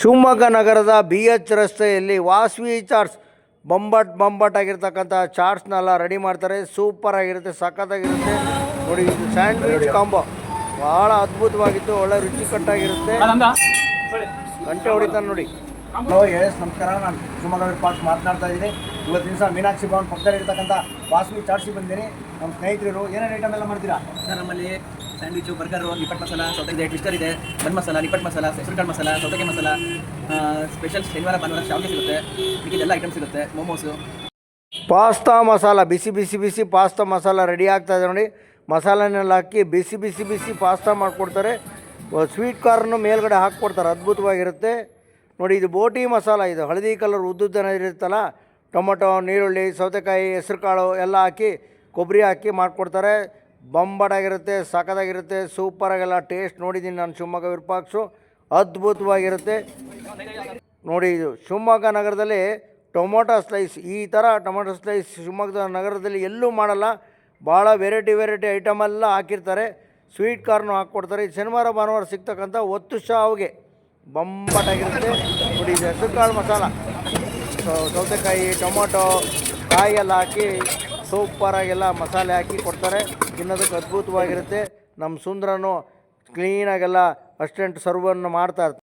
ಶಿವಮೊಗ್ಗ ನಗರದ BH ರಸ್ತೆಯಲ್ಲಿ ವಾಸವಿ ಚಾಟ್ಸ್ ಬಂಬಟ್ ಆಗಿರ್ತಕ್ಕಂಥ ಚಾಟ್ಸ್ನೆಲ್ಲ ರೆಡಿ ಮಾಡ್ತಾರೆ. ಸೂಪರ್ ಆಗಿರುತ್ತೆ, ಸಖತ್ತಾಗಿರುತ್ತೆ. ನೋಡಿ, ಇದು ಸ್ಯಾಂಡ್ವಿಚ್ ಕಾಂಬೋ ಭಾಳ ಅದ್ಭುತವಾಗಿತ್ತು, ಒಳ್ಳೆ ರುಚಿಕಟ್ಟಾಗಿರುತ್ತೆ. ಗಂಟೆ ಹೊಡಿತಾನೆ ನೋಡಿ. ಹಲೋ ಎಸ್, ನಮಸ್ಕಾರ. ನಾನು ಶಿವಮೊಗ್ಗ ವಿರೂಪಾಕ್ಷ ಮಾತನಾಡ್ತಾ ಇದ್ದೀನಿ. ಇವತ್ತಿನ ದಿವಸ ಮೀನಾಕ್ಷಿ ಭವನ್ ಪಕ್ಕದಲ್ಲಿ ಇರ್ತಕ್ಕಂಥ ವಾಸವಿ ಚಾಟ್ಸಿಗೆ ಬಂದಿದ್ದೀನಿ. ನಮ್ಮ ಸ್ನೇಹಿತರು ಏನೇನು ಐಟಮ್ ಎಲ್ಲ ಮಾಡ್ತೀರಾ ಸರ್? ನಮ್ಮಲ್ಲಿ ಸ್ಯಾಂಡ್ವಿಚು, ಬರ್ಗರು, ನಿಪ್ಪಟ್ಟು ಮಸಾಲ, ಸೌತೆಕಾಯಿ ಟ್ವಿಸ್ಟರ್ ಇದೆ, ಬನ್ ಮಸಾಲ, ನಿಪ್ಪಟ್ಟು ಮಸಾಲ, ಹೆಸರುಕಾಳು ಮಸಾಲ, ಸೌತೆಕಾಯಿ ಮಸಾಲ, ಸ್ಪೆಷಲ್ ಶನಿವಾರ ಭಾನುವಾರ ಶಾವಿಗೆ ಸಿಗುತ್ತೆ. ಇದೆಲ್ಲ ಐಟಮ್ ಸಿಗುತ್ತೆ. ಮೋಮೋಸು, ಪಾಸ್ತಾ ಮಸಾಲ, ಬಿಸಿ ಪಾಸ್ತಾ ಮಸಾಲ ರೆಡಿ ಆಗ್ತಾ ಇದೆ ನೋಡಿ. ಮಸಾಲನೆಲ್ಲ ಹಾಕಿ ಬಿಸಿ ಪಾಸ್ತಾ ಮಾಡಿಕೊಡ್ತಾರೆ. ಸ್ವೀಟ್ ಕಾರ್ನು ಮೇಲ್ಗಡೆ ಹಾಕ್ಕೊಡ್ತಾರೆ, ಅದ್ಭುತವಾಗಿರುತ್ತೆ ನೋಡಿ. ಇದು ಬೋಟಿ ಮಸಾಲ, ಇದು ಹಳದಿ ಕಲರ್ ಉದ್ದುದ್ದನ ಇರುತ್ತಲ್ಲ, ಟೊಮೊಟೊ, ನೀರುಳ್ಳಿ, ಸೌತೆಕಾಯಿ, ಹೆಸರುಕಾಳು ಎಲ್ಲ ಹಾಕಿ ಕೊಬ್ಬರಿ ಹಾಕಿ ಮಾಡಿಕೊಡ್ತಾರೆ. ಬಂಬಡಾಗಿರುತ್ತೆ, ಸಖತ್ತಾಗಿರುತ್ತೆ, ಸೂಪರಾಗೆಲ್ಲ ಟೇಸ್ಟ್ ನೋಡಿದ್ದೀನಿ ನಾನು. ಶಿವಮೊಗ್ಗ ವಿರೂಪಾಕ್ಷು ಅದ್ಭುತವಾಗಿರುತ್ತೆ ನೋಡಿ. ಇದು ಶಿವಮೊಗ್ಗ ನಗರದಲ್ಲಿ ಟೊಮೊಟೊ ಸ್ಲೈಸ್, ಈ ಥರ ಟೊಮೊಟೊ ಸ್ಲೈಸ್ ಶಿವಮೊಗ್ಗದ ನಗರದಲ್ಲಿ ಎಲ್ಲೂ ಮಾಡಲ್ಲ. ಭಾಳ ವೆರೈಟಿ ಐಟಮೆಲ್ಲ ಹಾಕಿರ್ತಾರೆ. ಸ್ವೀಟ್ ಕಾರ್ನು ಹಾಕ್ಕೊಡ್ತಾರೆ. ಇದು ಶನಿವಾರ ಭಾನುವಾರ ಸಿಗ್ತಕ್ಕಂಥ ಒತ್ತು ಶಾವಿಗೆ ಬಂಬಟಾಗಿರುತ್ತೆ ನೋಡಿ. ಇದು ಹೆಸರುಕಾಳು ಮಸಾಲ, ಸೌತೆಕಾಯಿ, ಟೊಮೊಟೊ, ಕಾಯಿ ಎಲ್ಲ ಹಾಕಿ ಸೂಪರಾಗೆಲ್ಲ ಮಸಾಲೆ ಹಾಕಿ ಕೊಡ್ತಾರೆ. ತಿನ್ನೋದಕ್ಕೆ ಅದ್ಭುತವಾಗಿರುತ್ತೆ. ನಮ್ಮ ಸುಂದ್ರನು ಕ್ಲೀನಾಗೆಲ್ಲ ಅಸಿಸ್ಟೆಂಟ್ ಸರ್ವನ್ನು ಮಾಡ್ತಾ ಇರ್ತಾರೆ.